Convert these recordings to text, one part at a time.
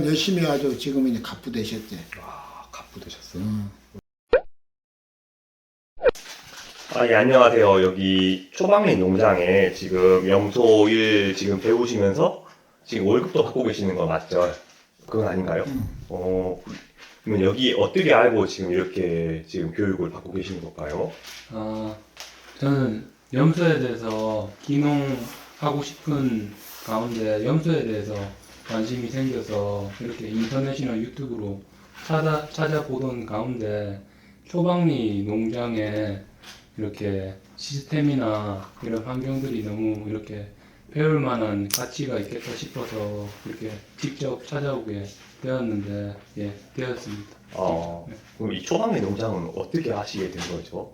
열심히 해가지고 지금 이제 갑부 되셨지. 아, 갑부 되셨어요. 예, 안녕하세요. 여기 초방리 농장에 지금 염소 일 지금 배우시면서 지금 월급도 받고 계시는 거 맞죠? 그건 아닌가요? 그러면 여기 어떻게 알고 지금 이렇게 지금 교육을 받고 계시는 걸까요? 저는 염소에 대해서 기농하고 싶은 가운데 염소에 대해서 관심이 생겨서 이렇게 인터넷이나 유튜브로 찾아보던 가운데 초방리 농장에 이렇게 시스템이나 이런 환경들이 너무 이렇게 배울 만한 가치가 있겠다 싶어서 이렇게 직접 찾아오게 되었는데, 예, 되었습니다. 그럼 이 초방리 농장은 어떻게 하시게 된 거죠?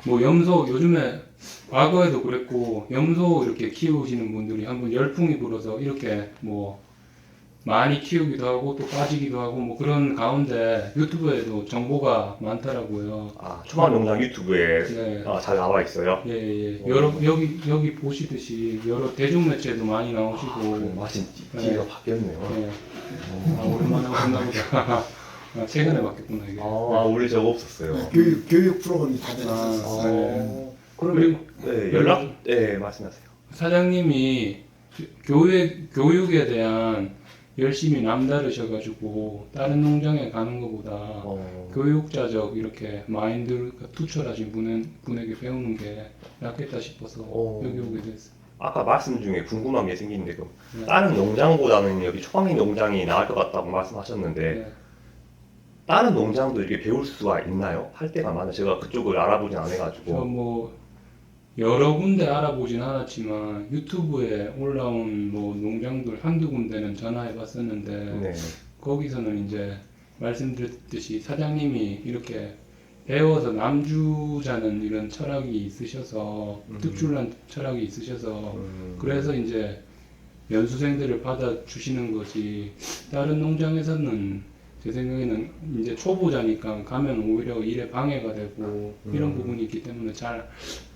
뭐 염소 요즘에 과거에도 그랬고 염소 이렇게 키우시는 분들이 한번 열풍이 불어서 이렇게 뭐 많이 키우기도 하고 또 빠지기도 하고 뭐 그런 가운데 유튜브에도 정보가 많더라고요. 초방리 농장 유튜브에 네. 잘 나와 있어요? 예. 여러 여기 보시듯이 여러 대중 매체도 많이 나오시고. 마침 뒤가 바뀌었네요. 예. 오랜만에 오셨나 보다. 최근에 바뀌었구나 이게. 원래 저거 없었어요. 교육 프로그램이 다 됐었어. 그러면 말씀하세요. 사장님이 교육에 대한 열심히 남다르셔가지고 다른 농장에 가는 것보다 교육자적 이렇게 마인드가 투철하신 분에게 배우는 게 낫겠다 싶어서 여기 오게 됐어요. 아까 말씀 중에 궁금한 게 생기는데 다른 농장보다는 여기 초방리 농장이 나을 것 같다고 말씀하셨는데 네. 다른 농장도 이렇게 배울 수가 있나요? 할 때가 많아요. 제가 그쪽을 알아보진 저 않아가지고. 뭐 여러 군데 알아보진 않았지만 유튜브에 올라온 뭐 농장들 한두 군데는 전화해 봤었는데 네. 거기서는 이제 말씀드렸듯이 사장님이 이렇게 배워서 남주자는 이런 철학이 있으셔서 특출난 철학이 있으셔서 그래서 이제 연수생들을 받아주시는 거지 다른 농장에서는 제 생각에는 이제 초보자니까 가면 오히려 일에 방해가 되고 이런 부분이 있기 때문에 잘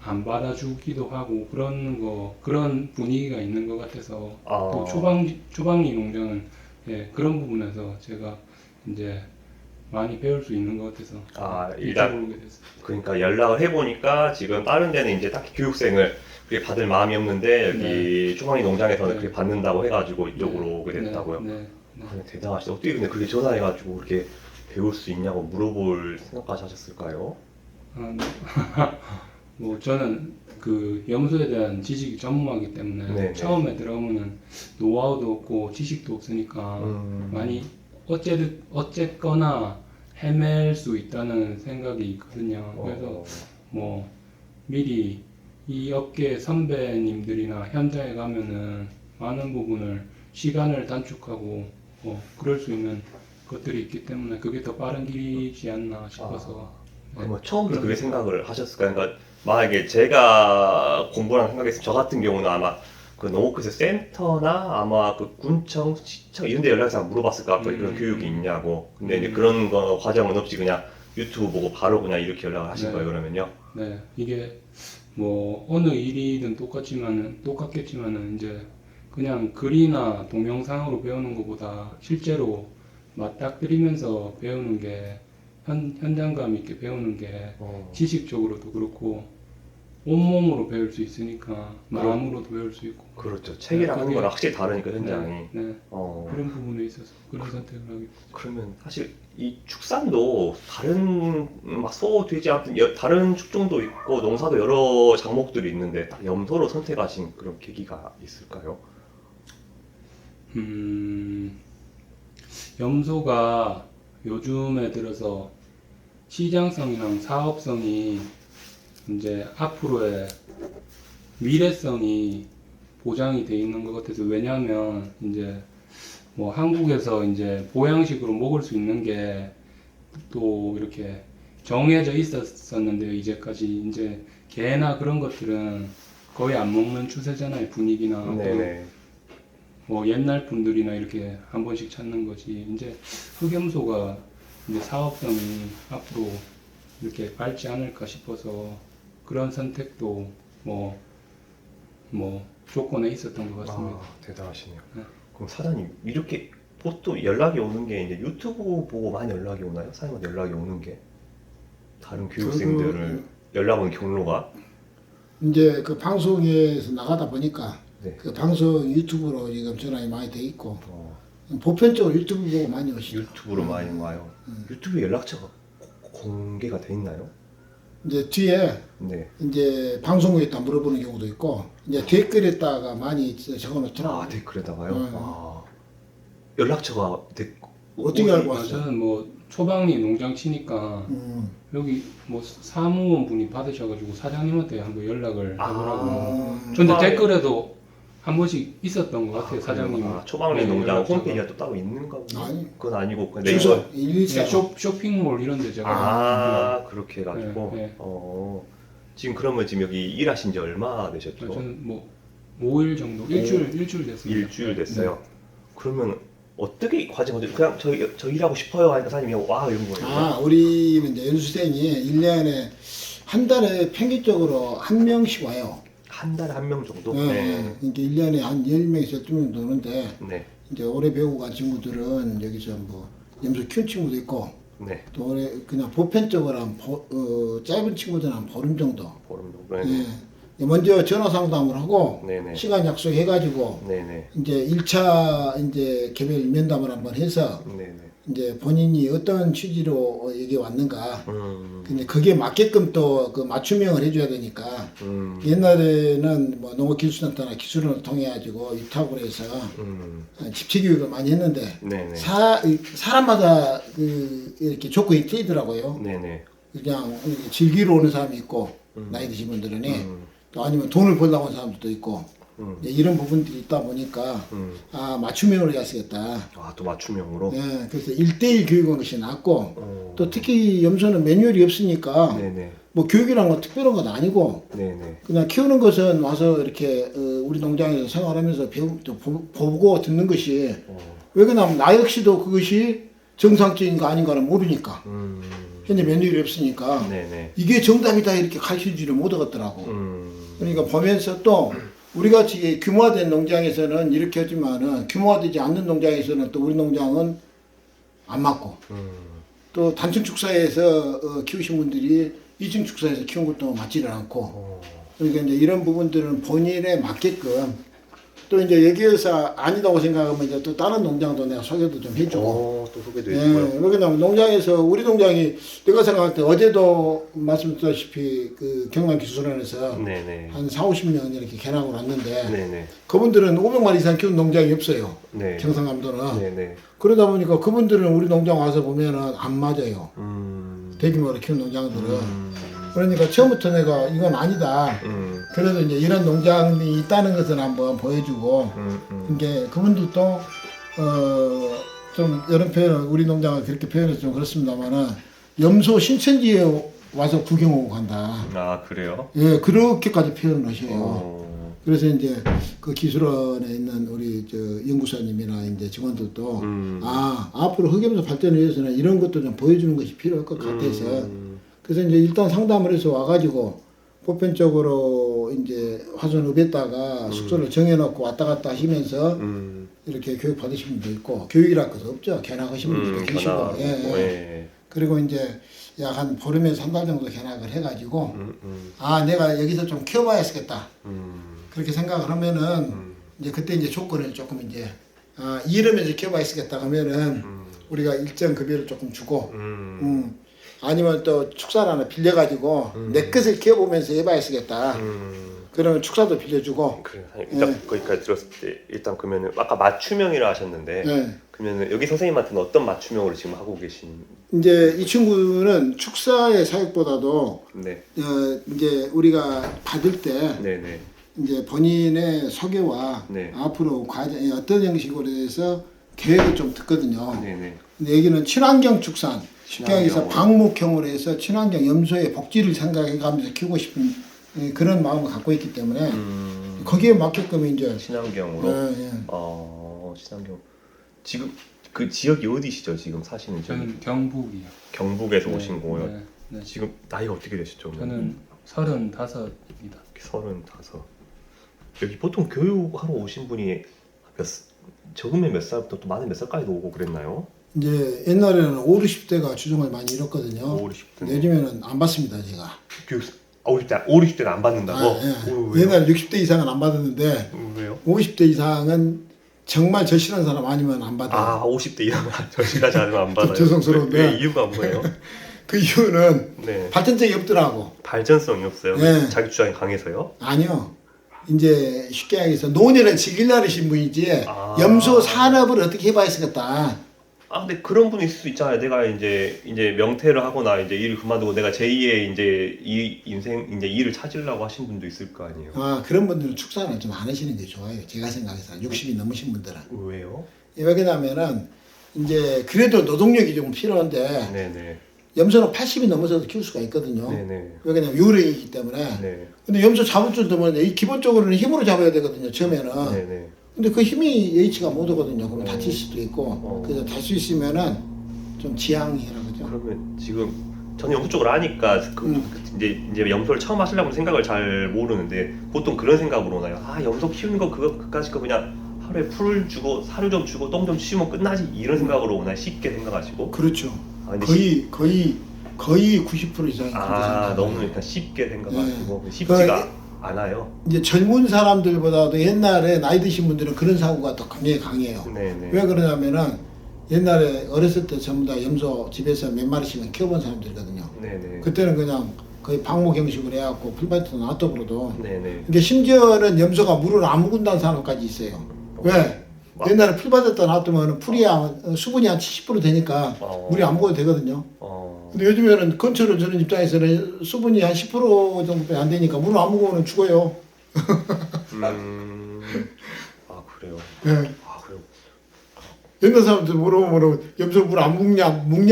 안 받아주기도 하고 그런 분위기가 있는 것 같아서 또 초방리 농장은 그런 부분에서 제가 이제 많이 배울 수 있는 것 같아서 일단 오게 됐어요. 그러니까 연락을 해보니까 지금 다른 데는 이제 딱히 교육생을 그렇게 받을 마음이 없는데 여기 초방리 농장에서는 그렇게 받는다고 해가지고 이쪽으로 오게 됐다고요. 대단하시다. 어떻게 근데 그렇게 전화해가지고 그렇게 배울 수 있냐고 물어볼 생각까지 하셨을까요? 뭐 저는 그 염소에 대한 지식이 전무하기 때문에 네네. 처음에 들어오면은 노하우도 없고 지식도 없으니까 많이 어쨌거나 헤맬 수 있다는 생각이 있거든요. 그래서 뭐 미리 이 업계 선배님들이나 현장에 가면은 많은 부분을 시간을 단축하고 그럴 수 있는 것들이 있기 때문에 그게 더 빠른 길이지 않나 싶어서. 그러면 처음부터 그렇게 생각을 하셨을까요? 그러니까 만약에 제가 공부랑 생각했을 저 같은 경우는 아마 그 농업기술 센터나 아마 그 군청, 시청 이런 데 연락해서 물어봤을 것 같고요. 그런 교육이 있냐고. 근데 이제 그런 거 과정은 없이 그냥 유튜브 보고 바로 그냥 이렇게 연락을 하신 거예요, 그러면요? 네, 이게 뭐 어느 일이든 똑같겠지만은 이제 그냥 글이나 동영상으로 배우는 것보다 실제로 맞닥뜨리면서 배우는 게 현장감 있게 배우는 게 지식적으로도 그렇고 온몸으로 배울 수 있으니까 마음으로도 배울 수 있고. 그렇죠. 책이랑 하는 거랑 확실히 다르니까 현장이. 그런 부분에 있어서 그런 선택을 하게 됐어요. 그러면 사실 이 축산도 다른 막 소, 돼지 같은 다른 축종도 있고 농사도 여러 작목들이 있는데 딱 염소로 선택하신 그런 계기가 있을까요? 염소가 요즘에 들어서 시장성이랑 사업성이 이제 앞으로의 미래성이 보장이 돼 있는 것 같아서 왜냐하면 이제 뭐 한국에서 이제 보양식으로 먹을 수 있는 게 또 이렇게 정해져 있었었는데요. 이제까지 이제 개나 그런 것들은 거의 안 먹는 추세잖아요. 분위기나 네네. 뭐 옛날 분들이나 이렇게 한 번씩 찾는 거지. 이제 흑염소가 이제 사업성이 앞으로 이렇게 밝지 않을까 싶어서 그런 선택도 뭐 조건에 있었던 것 같습니다. 대단하시네요. 네. 그럼 사장님 이렇게 보통 연락이 오는 게 이제 유튜브 보고 많이 연락이 오나요? 사장님한테 연락이 오는 게 다른 교육생들을 연락 온 경로가? 이제 그 방송에서 나가다 보니까 네. 그 방송 유튜브로 지금 전화가 많이 돼 있고 어, 보편적으로 유튜브 보고 많이 오시죠. 유튜브로 많이 와요. 유튜브 연락처가 공개가 돼 있나요? 이제 뒤에 네. 이제 방송국에다 물어보는 경우도 있고 이제 댓글에다가 많이 적어놓더라고요. 아 댓글에다가요? 네. 아, 연락처가 어떻게 알고 아, 왔어요? 저는 뭐 초방리 농장 치니까 여기 뭐 사무원 분이 받으셔가지고 사장님한테 한번 연락을 하더라고요. 근데 댓글에도 한 번씩 있었던 것 같아요, 사장님. 아, 초방리 네, 농장 연락처가. 홈페이지가 또 따로 있는가 보네. 아니. 그건 아니고 그냥 주소 네이버. 114. 네, 쇼핑몰 이런 데 제가 아 그렇게 해가지고. 네, 네. 지금 그러면 지금 여기 일하신 지 얼마 되셨죠? 저는 뭐 5일 정도, 일주일 됐습니다. 일주일 됐어요. 그러면 어떻게 과정을 그냥 저 일하고 싶어요 하니까 사장님이 와 이런 거예요? 아, 우리는 이제 연수생이 1년에 한 달에 평균적으로 한 명씩 와요. 한 달에 한 명 정도? 네. 이게 1년에 한 10명에서 12명 도는데 네. 이제 오래 배우고 간 친구들은 여기서 뭐 염소 키운 친구도 있고 네. 또 오래 그냥 보편적으로 한 짧은 친구들은 한 보름 정도. 보름 정도. 네. 예. 먼저 전화 상담을 하고 네네. 시간 약속해가지고 네네. 이제 1차 이제 개별 면담을 한번 해서 네네. 이제 본인이 어떤 취지로 여기 왔는가. 음. 근데 그게 맞게끔 또 그 맞춤형을 해줘야 되니까 음. 옛날에는 뭐 농업기술센터나 기술원을 통해 가지고 위탁을 해서 집체 교육을 많이 했는데 네네. 사람마다 그 이렇게 조건이 틀리더라고요. 네네. 그냥 이렇게 즐기러 오는 사람이 있고 나이 드신 분들은 또 아니면 돈을 벌려고 하는 사람들도 있고 이제 이런 부분들이 있다 보니까 아 맞춤형으로 해야 쓰겠다. 아, 또 맞춤형으로? 네, 그래서 1대1 교육은 것이 낫고 또 특히 염소는 매뉴얼이 없으니까 네네. 뭐 교육이란 건 특별한 건 아니고 네네. 그냥 키우는 것은 와서 이렇게 우리 농장에서 생활하면서 보고 듣는 것이 왜 그러냐면 나 역시도 그것이 정상적인 거 아닌가를 모르니까 현재 매뉴얼이 없으니까 네네. 이게 정답이다 이렇게 가르쳐주지를 못하겠더라고. 그러니까 보면서 또 우리 같이 규모화된 농장에서는 이렇게 하지만은 규모화되지 않는 농장에서는 또 우리 농장은 안 맞고 또 단층 축사에서 키우신 분들이 2층 축사에서 키운 것도 맞지를 않고 그러니까 이제 이런 부분들은 본인에 맞게끔 또 이제 여기에서 아니다고 생각하면 이제 또 다른 농장도 내가 소개도 좀 해주고 또 소개도 해주고요. 예, 왜냐면 농장에서 우리 농장이 내가 생각할 때 어제도 말씀드렸다시피 그 경남기술원에서 네네. 한 40-50명 이렇게 개락을 왔는데 네네. 그분들은 500마리 이상 키운 농장이 없어요. 네. 경상남도는. 네네. 그러다 보니까 그분들은 우리 농장 와서 보면은 안 맞아요. 음. 대규모로 키운 농장들은. 그러니까 처음부터 내가 이건 아니다. 그래도 이제 이런 농장이 있다는 것을 한번 보여주고 이게 그분들도 좀 여러 표현을 우리 농장을 그렇게 표현해서 좀 그렇습니다만은 염소 신천지에 와서 구경 오고 간다. 아, 그래요? 예, 그렇게까지 표현을 하셔요. 어. 그래서 이제 그 기술원에 있는 우리 저 연구사님이나 이제 직원들도 아 앞으로 흑염소 발전을 위해서는 이런 것도 좀 보여주는 것이 필요할 것 같아서 그래서 이제 일단 상담을 해서 와가지고 보편적으로 이제 화순읍에다가 숙소를 정해놓고 왔다 갔다 하시면서 이렇게 교육 받으신 분도 있고 교육이랄 것도 없죠. 견학하신 분들도 계시고 예. 그리고 이제 약 한 보름에서 한 달 정도 견학을 해가지고 아 내가 여기서 좀 키워봐야겠다 그렇게 생각을 하면은 이제 그때 이제 조건을 조금 이제 아 이러면서 키워봐야겠다 하면은 우리가 일정 급여를 조금 주고 아니면 또 축사를 하나 빌려가지고 내 것을 키워보면서 해봐야겠다 그러면 축사도 빌려주고 그래. 일단 거기까지 들었을 때 일단 그러면은 아까 맞춤형이라 하셨는데 네. 그러면은 여기 선생님한테는 어떤 맞춤형으로 지금 하고 계신? 이제 이 친구는 축사의 사육보다도 네. 이제 우리가 받을 때 네네. 이제 본인의 소개와 네. 앞으로 과정 어떤 형식으로 해서 계획을 좀 듣거든요. 네네. 근데 여기는 친환경 축산, 쉽게 얘기해서 친환경으로. 방목형으로 해서 친환경 염소의 복지를 생각해가면서 키우고 싶은 그런 마음을 갖고 있기 때문에 거기에 맞게끔 이제 친환경으로. 친환경. 지금 그 지역이 어디시죠? 지금 사시는 지역? 저는 경북이요. 경북에서 네, 오신 거예요. 네, 네. 지금 나이가 어떻게 되시죠? 저는 35입니다. 35. 여기 보통 교육하러 오신 분이 적으면 몇 살부터 또 많으면 몇 살까지도 오고 그랬나요? 이제 옛날에는 5, 60대가 주종을 많이 잃었거든요. 5, 60대. 요즘에는 안 받습니다, 제가. 50대, 5, 60대는 안 받는다고? 예. 오, 왜요? 옛날에 60대 이상은 안 받았는데 왜요? 50대 이상은 정말 절실한 사람 아니면 안 받아요. 아, 50대 이상 절실하지 않으면 안 받아요. 죄송스러운데. 왜 이유가 뭐예요? 그 이유는 네. 발전적이 없더라고. 발전성이 없어요. 네. 자기 주장이 강해서요? 아니요. 이제 쉽게 얘기해서 노년을 즐기려는 분이지 아. 염소 산업을 어떻게 해봐야 쓰겠다. 아, 근데 그런 분이 있을 수 있잖아요. 내가 이제 명퇴를 하거나 이제 일을 그만두고 내가 제2의 이제 이 인생 이제 일을 찾으려고 하신 분도 있을 거 아니에요. 아, 그런 분들은 축사를 좀 안 하시는 게 좋아요. 제가 생각해서 60이 넘으신 분들은. 왜요? 왜냐면은 이제 그래도 노동력이 좀 필요한데 네네. 염소는 80이 넘어서도 키울 수가 있거든요. 네네. 왜냐면 요령이기 때문에. 네. 근데 염소 잡을 줄 되면 이 기본적으로는 힘으로 잡아야 되거든요. 처음에는. 네네. 근데 그 힘이 예의치가 못 오거든요. 그럼 다칠 수도 있고. 그래서 달 수 있으면은 좀 지양이라 그러죠. 그러면 지금 저는 염소 쪽을 아니까 이제 염소를 처음 하시려고 생각을 잘 모르는데 보통 그런 생각으로 오나요? 아, 염소 키우는 거 그까짓 거 그냥 하루에 풀 주고 사료 좀 주고 똥 좀 치우면 끝나지 이런 생각으로 오나요? 쉽게 생각하시고? 그렇죠. 아, 근데 거의 90% 이상이 그렇게 생각해요. 너무 일단 쉽게 생각하시고 네. 쉽지가 않아요. 이제 젊은 사람들보다도 옛날에 나이 드신 분들은 그런 사고가 더 굉장히 강해요. 네네. 왜 그러냐면은 옛날에 어렸을 때 전부 다 염소 집에서 몇 마리씩은 키워본 사람들이거든요. 네네. 그때는 그냥 거의 방목 형식으로 해갖고 풀밭에서 놔둬버려도. 네네. 근데 심지어는 염소가 물을 안 묵은다는 사람까지 있어요. 왜? 옛날에 풀밭에다 놔두면 풀이 수분이 한 70% 되니까 물이 안 먹어도 되거든요. 근데 요즘에는 근처로 저는 입장에서는 수분이 한 10% 정도밖에 안 되니까 물을 안 먹으면 죽어요. 아, 그래요. 네. 아, 그래요. 옛날 사람들 물어보면 염소 물 안 먹냐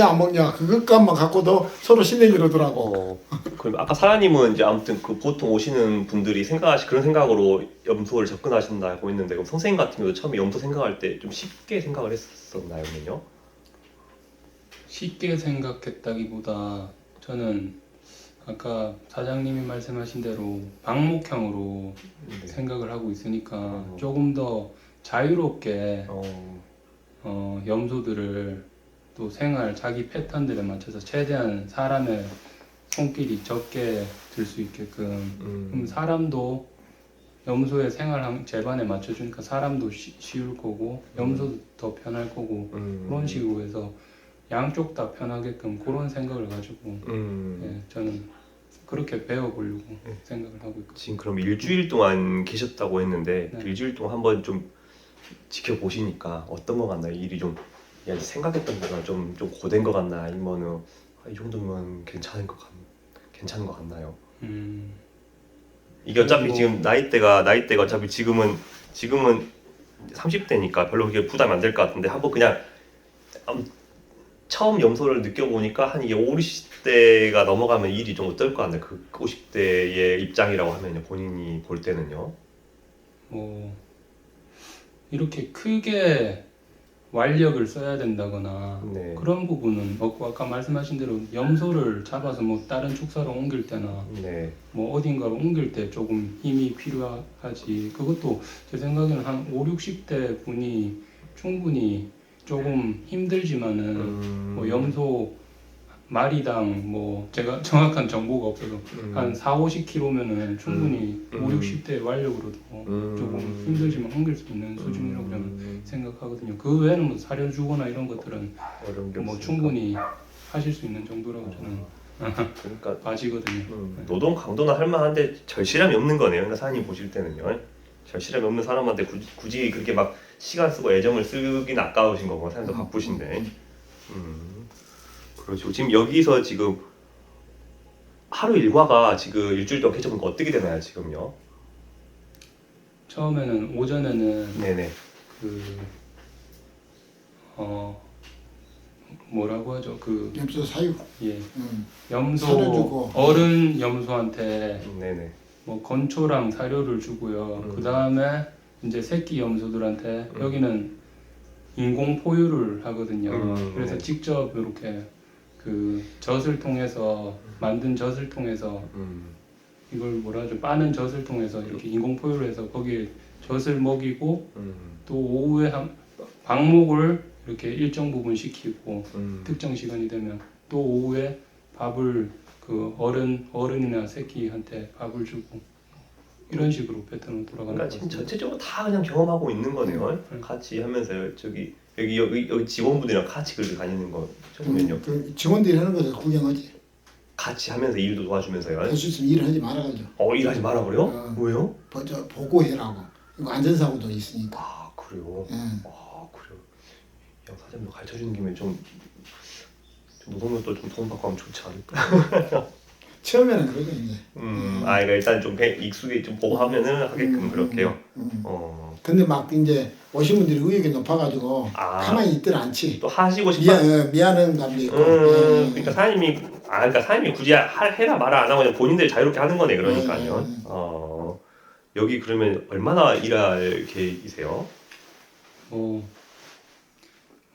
안 먹냐 그것만 갖고도 서로 신내기 이러더라고. 그럼 아까 사장님은 이제 아무튼 그 보통 오시는 분들이 그런 생각으로 염소를 접근하신다고 했는데 그럼 선생님 같은 경우도 처음에 염소 생각할 때 좀 쉽게 생각을 했었나요, 그러면요? 쉽게 생각했다기보다 저는 아까 사장님이 말씀하신 대로 방목형으로 네. 생각을 하고 있으니까 조금 더 자유롭게 염소들을 또 생활 자기 패턴들에 맞춰서 최대한 사람의 손길이 적게 들 수 있게끔 그럼 사람도 염소의 생활 제반에 맞춰주니까 사람도 쉬울 거고 염소도 더 편할 거고 그런 식으로 해서 양쪽 다 편하게끔 그런 생각을 가지고 예, 저는 그렇게 배워보려고 생각을 하고 있거든요. 지금 그럼 일주일 동안 계셨다고 했는데 네. 일주일 동안 한번 좀 지켜보시니까 어떤 것 같나요? 일이 좀 생각했던 것보다 좀 고된 것 같나 아니면은 이 정도면 괜찮은 것 같나요? 이게 어차피 지금 나이대가 어차피 지금은 30대니까 별로 그렇게 부담이 안 될 것 같은데 한번 그냥 처음 염소를 느껴보니까 한 이게 5, 60대가 넘어가면 일이 좀 어떨 것 같나요? 그 50대의 입장이라고 하면요, 본인이 볼 때는요. 뭐 이렇게 크게 완력을 써야 된다거나 네. 그런 부분은 없고 아까 말씀하신 대로 염소를 잡아서 뭐 다른 축사로 옮길 때나 네. 뭐 어딘가로 옮길 때 조금 힘이 필요하지 그것도 제 생각에는 한 5, 60대 분이 충분히 조금 힘들지만은 뭐 염소 마리당 뭐 제가 정확한 정보가 없어서 한 4, 50kg면은 충분히 5, 60대 완력으로도 조금 힘들지만 옮길 수 있는 수준이라고 저는 생각하거든요. 그 외에는 뭐 사료 주거나 이런 것들은 어려운 게 뭐 없으니까. 충분히 하실 수 있는 정도라고 저는 그러니까 봐지거든요. 노동 강도는 할 만한데 절실함이 없는 거네요. 그러니까 사장님 보실 때는요. 절실함이 없는 사람한테 굳이 그렇게 막 시간 쓰고 애정을 쓰긴 아까우신 거고 사람도 바쁘신데. 그렇죠. 지금 여기서 지금 하루 일과가 지금 일주일 동안 계셔보니까 어떻게 되나요, 지금요? 처음에는 오전에는 네네. 뭐라고 하죠? 염소 사육. 예. 사료 염소 주고. 어른 염소한테 네네. 뭐 건초랑 사료를 주고요. 그 다음에 이제 새끼 염소들한테 여기는 인공 포유를 하거든요. 그래서 네. 직접 이렇게 그 젖을 통해서 만든 젖을 통해서 이걸 뭐라 하죠? 빠는 젖을 통해서 이렇게 인공 포유를 해서 거기에 젖을 먹이고 또 오후에 한 방목을 이렇게 일정 부분 시키고 특정 시간이 되면 또 오후에 밥을 그 어른이나 새끼한테 밥을 주고 이런 식으로 패턴으로 돌아가는 그러니까 것 지금 같습니다. 전체적으로 다 그냥 경험하고 있는 거네요. 같이 하면서 저기 여기 직원분들이랑 같이 그렇게 다니는 거 처음엔요. 그 직원들이 하는 것을 구경하지. 같이 하면서 일도 도와주면서요. 할 수 있으면 일을 하지 말아가지고. 일하지 마라 그래요? 왜요? 먼저 보고해라고. 이거 안전사고도 있으니까. 아 그래요. 예. 아 그래요. 양 사장님도 가르쳐 주는 김에 좀 노동요도 좀 도움받고 하면 좋지 않을까? 처음에는 그러죠 이제. 그러니까 일단 좀 익숙히 좀 보고 하면은 하게끔 그렇게요. 근데 막 이제 오신 분들이 의욕이 높아가지고 가만히 있들 않지. 또 하시고 싶다. 미안한 감도 있고. 그러니까 사장님이 굳이 해라 말아 안 하고 그냥 본인들이 자유롭게 하는 거네 그러니까요. 여기 그러면 얼마나 일할 계획이세요?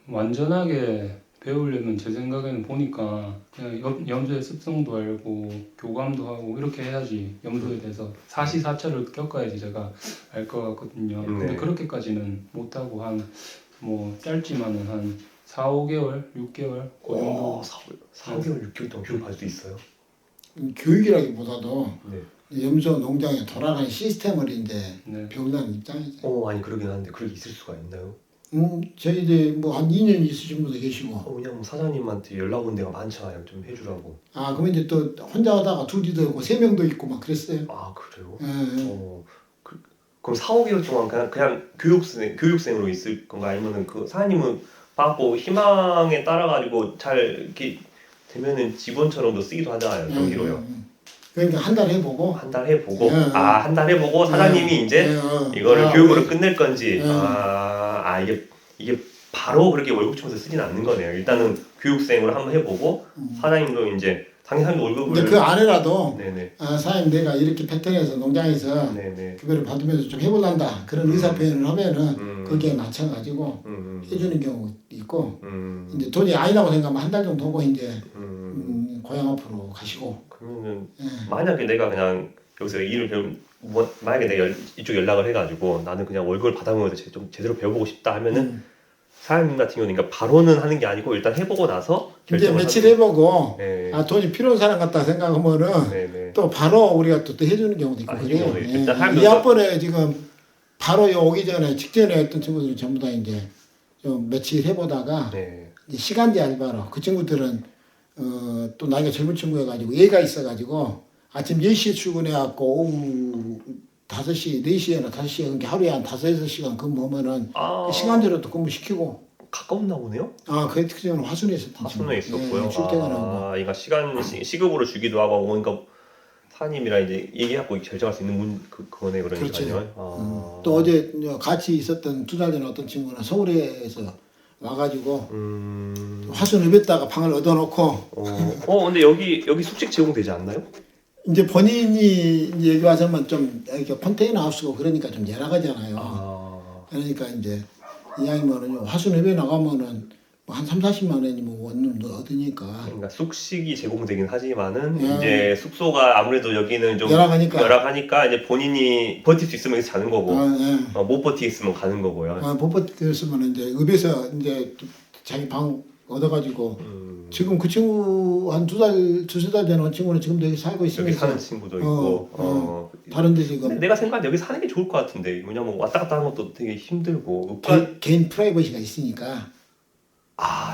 완전하게 배우려면 제 생각에는 보니까 그냥 염소의 습성도 알고 교감도 하고 이렇게 해야지 염소에 대해서 사시사철을 겪어야지 제가 알 것 같거든요. 근데 그렇게까지는 못하고 한 뭐 짧지만은 한 4, 5개월, 6개월 그 정도. 4, 5개월, 6개월 동안 교육할 수 있어요? 교육이라기보다도 네. 염소 농장에 돌아가는 시스템을 이제 네. 배운다는 입장이지. 아니 그러긴 하는데 그렇게 있을 수가 있나요? 저희들 뭐 한 2년 있으신 분도 계시고. 그냥 뭐 사장님한테 연락 온 데가 많잖아요. 좀 해주라고. 그러면 이제 또 혼자 하다가 둘이도 있고 3명도 있고 막 그랬어요. 그래요? 그럼 4, 5개월 동안 그냥 교육생으로 있을 건가 아니면은 그 사장님은 받고 희망에 따라 가지고 잘 이렇게 되면은 직원처럼도 쓰기도 하잖아요. 정기로요. 그러니까 한 달 해보고. 한 달 해보고 한 달 해보고 사장님이 이제 이거를 교육으로 끝낼 건지 이게 바로 그렇게 월급 주면서 쓰진 않는 거네요. 일단은 교육생으로 한번 해보고 사장님도 이제 당연히 월급을 근데 그 안에라도 네네. 사장님 내가 이렇게 패턴에서 농장에서 네네. 그거를 받으면서 좀 해볼란다 그런 의사 표현을 하면은 거기에 맞춰가지고 해주는 경우 있고 이제 돈이 아니라고 생각하면 한 달 정도 하고 이제 고향 앞으로 가시고. 그러면은 만약에 내가 그냥 여기서 일을 만약에 내가 이쪽 연락을 해가지고 나는 그냥 월급을 받아보면서 좀 제대로 배워보고 싶다 하면은 사장님 같은 경우는 그러니까 바로는 하는 게 아니고 일단 해보고 나서 이제 며칠 해보고 네. 돈이 필요한 사람 같다 생각하면은 네네. 또 바로 우리가 또 해주는 경우도 있고 그래요. 일단 사람들도- 이 앞번에 지금 바로 오기 전에 직전에 했던 친구들이 전부 다 이제 좀 며칠 해보다가 네. 이제 시간제 알바로 그 친구들은 또 나이가 젊은 친구여가지고 얘가 있어가지고 아침 10시에 출근해갖고 오후 5시, 4시에나 5시에 그러니까 하루에 한 5-6시간 근무하면은 시간제로 또 근무시키고. 가까웠나 보네요. 그 특징은 화순에 있었던 화순에 있었고요. 출퇴근하고. 그러니까 시급으로 주기도 하고 그러니까 사장님이랑 이제 얘기하고 결정할 수 있는 그거네 그러니까요. 또 어제 같이 있었던 2달 전에 어떤 친구는 서울에서 와가지고 화순읍에다가 방을 얻어놓고. 근데 여기 숙식 제공되지 않나요? 이제 본인이 이제 여기 와서만 좀 이렇게 컨테이너 하우스고 그러니까 좀 열악하잖아요. 그러니까 이제 이왕이면은 화순읍에 나가면은 한 30-40만 원이면 원룸도 얻으니까. 그러니까 숙식이 제공되긴 하지만은 이제 숙소가 아무래도 여기는 좀 열악하니까 이제 본인이 버틸 수 있으면 자는 거고 못 버티겠으면 가는 거고요. 못 버티겠으면 이제 읍에서 이제 자기 방 얻어가지고 지금 그 친구 한 2달, 3달 전에 온 친구는 지금도 여기 살고 있으면서 여기 사는 친구도 있고 다른데 지금. 근데 내가 생각하는 여기 사는 게 좋을 것 같은데 왜냐면 왔다 갔다 하는 것도 되게 힘들고 개인 프라이버시가 있으니까.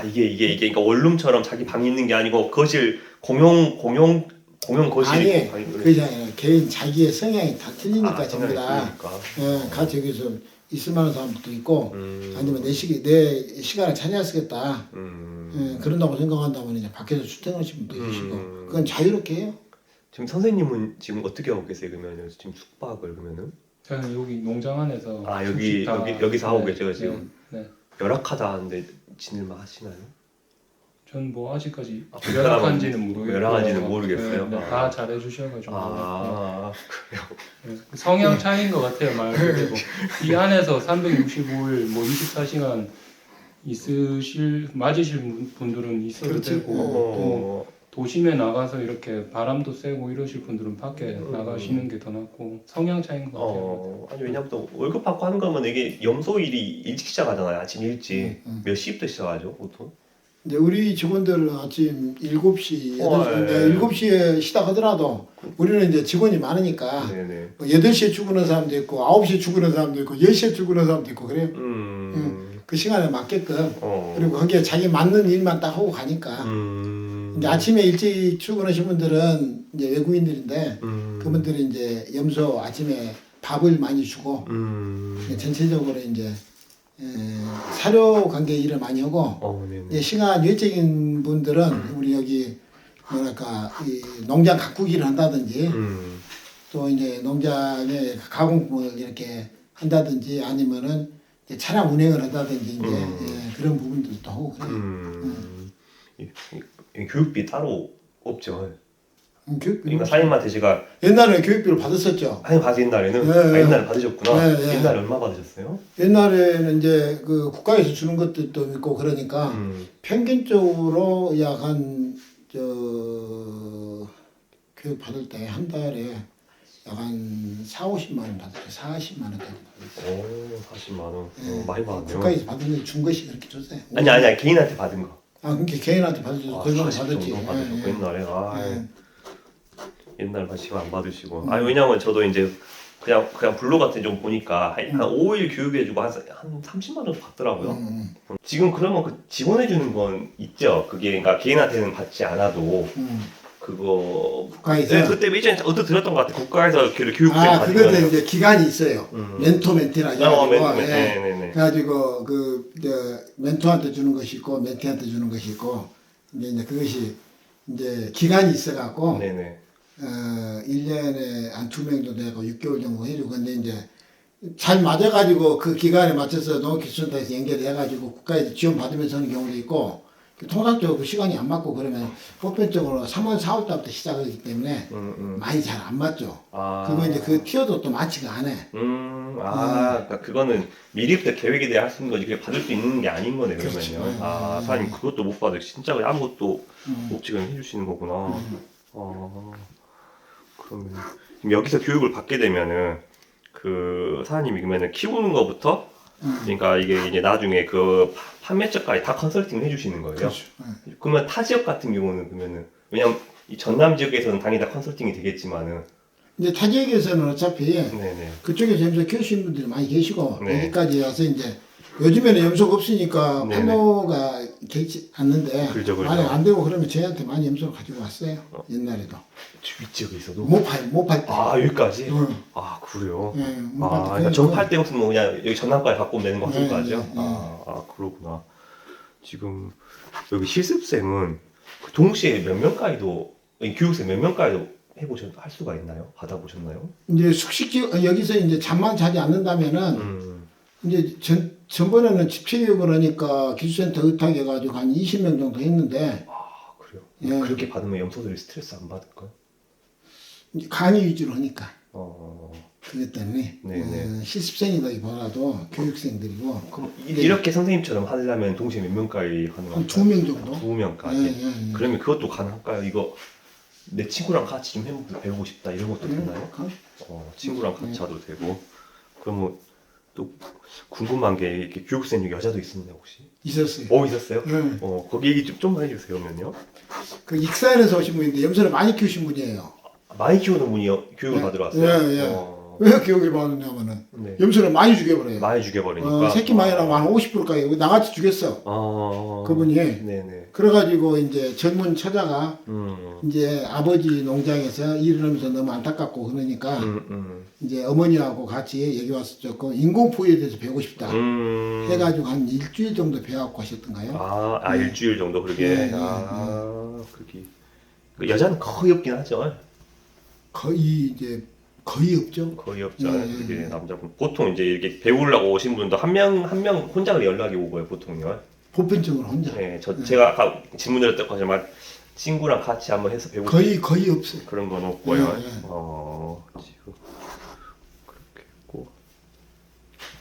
이게 그러니까 원룸처럼 자기 방이 있는 게 아니고 거실 공용 거실이 아니 그잖아요. 개인 자기의 성향이 다 틀리니까 전부 다. 같이 여기서 있을 만한 사람도 있고 아니면 내 시간을 찾아 쓰겠다. 그런다고 생각한다면 이제 밖에서 출퇴근하시는 분도 계시고 그건 자유롭게 해요. 지금 선생님은 지금 어떻게 하고 계세요? 그러면 지금 숙박을 그러면은? 저는 여기 농장 안에서 여기서 하고 계세요 지금? 네. 열악하다 하는데 지낼만 하시나요? 전 뭐 아직까지 열악한지는 모르겠고 열악한지는 모르겠어요. 다 잘해주셔가지고 그래요? 성향 차이인 것 같아요 말 그대로. 이 안에서 365일 뭐 24시간 맞으실 분들은 있어도 그렇지. 되고 도심에 나가서 이렇게 바람도 쐬고 이러실 분들은 밖에 나가시는 게 더 낫고 성향 차이인 것 같아요. 아니 왜냐면 또 월급 받고 하는 거면 이게 염소 일이 일찍 시작하잖아요. 아침 일찍. 몇 시부터 시작하죠, 보통? 이제 우리 직원들은 아침 7시, 8시, 예. 7시에 시작하더라도 우리는 이제 직원이 많으니까 네네. 8시에 출근하는 사람도 있고 9시에 출근하는 사람도 있고 10시에 출근하는 사람도 있고 그래요. 그 시간에 맞게끔 그리고 거기에 자기 맞는 일만 딱 하고 가니까 이제 아침에 일찍 출근하신 분들은 이제 외국인들인데 그분들이 이제 염소 아침에 밥을 많이 주고 전체적으로 이제 사료 관계 일을 많이 하고 네네. 이제 시간 외적인 분들은 우리 여기 뭐랄까 이 농장 가꾸기 일을 한다든지 또 이제 농장에 가공품을 이렇게 한다든지 아니면은 이제 차량 운행을 한다든지 이제 그런 부분들도 하고 그래요. 교육비 따로 없죠. 교육비 그러니까 사장님한테 제가 옛날에 교육비를 받았었죠. 사장님 받으 옛날에는 네, 옛날에 받으셨구나. 네, 네. 옛날에 얼마 받으셨어요? 옛날에는 이제 그 국가에서 주는 것들도 있고 그러니까 평균적으로 약 한 교육 받을 때 한 달에 약 한 40~50만 원 받았죠. 40만 원까지 받았어요. 오, 40만 원. 많이 받았네요. 국가에서 받은 거 준 것이 그렇게 줬어요. 아니 개인한테 받은 거. 그러니까 개인한테 받아줘서 그 정도 40 받았지. 정도 받으셨고 예, 예. 옛날에 예. 옛날 지금 안 받으시고. 아니 왜냐면 저도 이제 그냥 블로 같은 좀 보니까 한 5일 교육해주고 한 30만 원 받더라고요. 지금 그러면 그 지원해주는 건 있죠. 그게 그러니까 개인한테는 받지 않아도 그거 국가에서 네, 그때 예전에 어디 들었던 것 같아. 국가에서 교육생 받으면 그것도 이제 기간이 있어요. 멘토멘티라 해가지고 멘토. 예. 네네네. 그래가지고 멘토한테 주는 것이 있고 멘티한테 주는 것이 있고 이제 그것이 이제 기간이 있어갖고 네네. 1년에 한 2명 정도 되고 6개월 정도 해주고 근데 이제 잘 맞아가지고 그 기간에 맞춰서 농업기술센터에서 연결해가지고 국가에서 지원받으면서 하는 경우도 있고 통상적으로 그 시간이 안 맞고 그러면 보편적으로 3월, 4월 달부터 시작하기 때문에 많이 잘 안 맞죠. 그거 이제 그 티어도 또 맞지가 않아. 그러니까 그거는 미리부터 계획에 대해 하시는 거지 그게 받을 수 있는 게 아닌 거네 그렇죠. 그러면요. 사장님 그것도 못 받아요. 진짜 그냥 아무것도 못 지금 해주시는 거구나. 그러면 지금 여기서 교육을 받게 되면은 그 사장님이 그러면은 키우는 거부터 그러니까 이게 이제 나중에 그 판매처까지 다 컨설팅을 해주시는 거예요. 그렇죠. 그러면 타 지역 같은 경우는 그러면은 왜냐면 이 전남 지역에서는 당연히 다 컨설팅이 되겠지만은 이제 타 지역에서는 어차피 네네. 그쪽에서 염소 키우시는 분들이 많이 계시고 네. 여기까지 와서 이제 요즘에는 염소가 없으니까 네네. 판로가 되지 않는데 그렇죠. 만약 안 되고 그러면 저희한테 많이 염소를 가지고 왔어요. 옛날에도 윗지역에 있어도 못 팔 때. 여기까지? 응. 그래요? 예, 못 팔 때. 그러니까 전팔 때 없으면 뭐 그냥 여기 전남까지 갖고 오면 되는 거 네, 같은 거죠? 네, 그렇구나. 지금 여기 실습생은 그 동시에 몇 명까지도 교육생 몇 명까지도 할 수가 있나요? 받아보셨나요? 이제 여기서 이제 잠만 자지 않는다면은 이제 전번에는 집체교육을 하니까 기술센터 의탁해가지고 한 20명 정도 했는데 그래요? 예. 그렇게 받으면 염소들이 스트레스 안 받을까요? 이제 강의 위주로 하니까 어, 그것 때문에 네네. 실습생이라기보다도 교육생들이고 그럼 이렇게 선생님처럼 하려면 동시에 몇 명까지 한 가능할까요? 2명 정도. 2명까지. 예. 그러면 그것도 가능할까요? 이거 내 친구랑 같이 좀 배우고 싶다 이런 것도 되나요? 친구랑 같이 하도 되고. 그러면 또 궁금한 게 이렇게 교육생 중에 여자도 있었나요 혹시? 있었어요. 있었어요? 네. 거기 얘기 좀만 해주세요 그러면요. 그 익산에서 오신 분인데 염소를 많이 키우신 분이에요. 많이 키우는 분이 교육을 네. 받으러 왔어요. 예. 왜 교육을 받느냐면은 네. 염소를 많이 죽여버려요. 많이 죽여버리니까. 새끼 많이 나면 한 50%까지 나같이 죽였어. 그분이. 네네. 그래가지고 이제 젊은 처자가 음. 이제 아버지 농장에서 일을 하면서 너무 안타깝고 그러니까 이제 어머니하고 같이 여기 와서 조금 인공포유에 대해서 배우고 싶다 해가지고 한 일주일 정도 배워갖고 하셨던가요? 일주일 정도 그러게. 네, 그게 그 여자는 거의 없긴 하죠. 거의 없죠. 거의 없죠. 네. 그게 남자분 보통 이제 이렇게 배우려고 오신 분도 한 명 혼자 연락이 오고요 보통요. 보편적으로 혼자. 네, 제가 아까 질문 드렸던 것처럼 친구랑 같이 한번 해서 배우고 거의 없어요. 그런 건 없고요. 네. 지금 그렇게 했고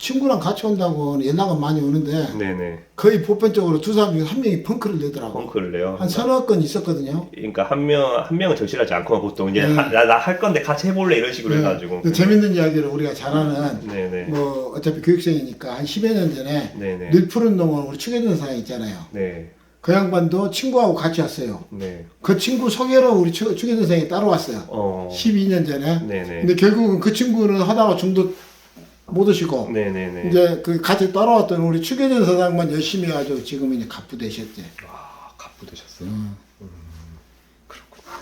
친구랑 같이 온다고 연락은 많이 오는데 네네. 거의 보편적으로 두 사람 중에 한 명이 펑크를 내더라고. 펑크를 내요. 한 서너 건 있었거든요. 그러니까 한 명은 절실하지 않고 보통 이제 네. 나 할 건데 같이 해볼래 이런 식으로 해가지고. 근데 재밌는 이야기를 우리가 잘하는 네네. 뭐 어차피 교육생이니까 한 10여 년 전에 네네. 늘 푸른 동원 우리 추계전 사장 있잖아요. 네. 그 양반도 친구하고 같이 왔어요. 네. 그 친구 소개로 우리 추계전 사장이 따라왔어요. 12년 전에. 네네. 근데 결국은 그 친구는 하다가 중도 못 오시고 네네네. 이제 그 같이 따라왔던 우리 추계전 사장만 열심히 해가지고 지금 이제 갑부 되셨대. 아, 갑부 되셨어요.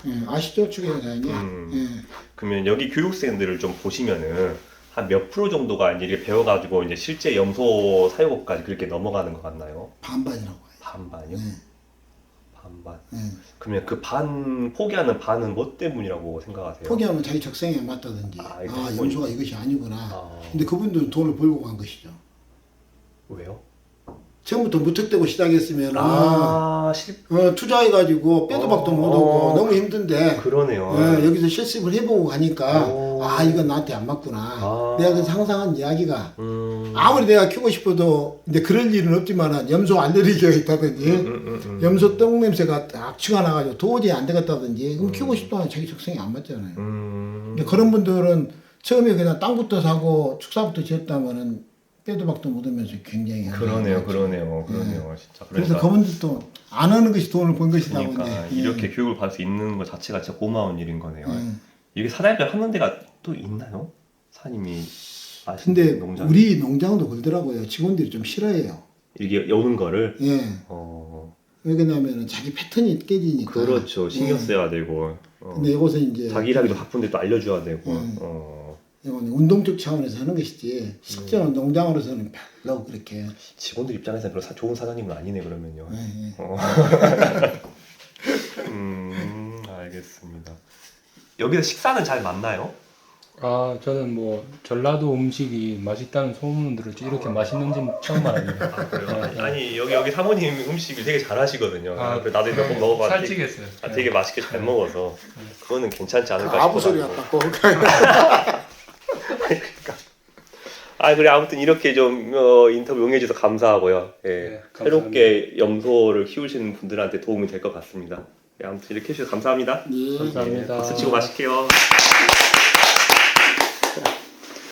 예, 아시죠 추계전 사장님? 예. 그러면 여기 교육생들을 좀 보시면은 한 몇 프로 정도가 이제 이렇게 배워가지고 이제 실제 염소 사육업까지 그렇게 넘어가는 것 같나요? 반반이라고 해요. 반반이요? 예. 반반. 예. 그러면 그 반 포기하는 반은 뭐 때문이라고 생각하세요? 포기하면 자기 적성에 안 맞다든지 이거 아 포기. 염소가 이것이 아니구나. 아. 근데 그분들은 돈을 벌고 간 것이죠. 왜요? 처음부터 무턱대고 시작했으면 실 투자해가지고 빼도 박도 못 오고 너무 힘든데 그러네요. 예, 여기서 실습을 해보고 가니까 오. 아 이건 나한테 안 맞구나. 아. 내가 그 상상한 이야기가 아무리 내가 키우고 싶어도 근데 그럴 일은 없지만은 염소 알레르기가 있다든지 염소 똥 냄새가 악취가 나가지고 도저히 안 되겠다든지 그럼 키우고 싶다면 자기 적성이 안 맞잖아요. 근데 그런 분들은 처음에 그냥 땅부터 사고 축사부터 지었다면은 빼도 박도 못 오면서 굉장히 그러네요. 힘들죠. 진짜. 그래서 그분들도 안 하는 것이 돈을 번 것이다 그러니까 보니 이렇게 교육을 받을 수 있는 것 자체가 진짜 고마운 일인 거네요. 예. 이게 사장님들 하는 데가 또 있나요? 사장님이 아시는 근데 농장 우리 농장도 그러더라고요. 직원들이 좀 싫어해요. 이게 여는 거를 예. 어 왜 그러냐면은 자기 패턴이 깨지니까. 그렇죠. 신경 예. 써야 되고 근데 이것은 이제 자기 일하기도 바쁜데 또 알려줘야 되고 이건 운동적 차원에서 하는 것이지 실제로 농장으로서는 별로 그렇게. 직원들 입장에서는 별로 좋은 사장님은 아니네 그러면요. 예, 예. 알겠습니다. 여기서 식사는 잘 맞나요? 아, 저는 뭐 전라도 음식이 맛있다는 소문은 들었지 이렇게 맛있는지는 처음 알았네요. 그래요? 아니 여기 사모님 음식을 되게 잘하시거든요. 아, 그래서 나도 몇 번 먹어봤는데 살찌겠어요. 되게 맛있게 잘 먹어서 그거는 괜찮지 않을까 아부 소리 싶어가지고. 같다. 그래 아무튼 이렇게 좀 인터뷰 응해주셔서 감사하고요. 예, 네, 감사합니다. 새롭게 염소를 키우시는 분들한테 도움이 될 것 같습니다. 예, 아무튼 이렇게 해주셔서 감사합니다. 예. 감사합니다. 박수 치고 마실게요.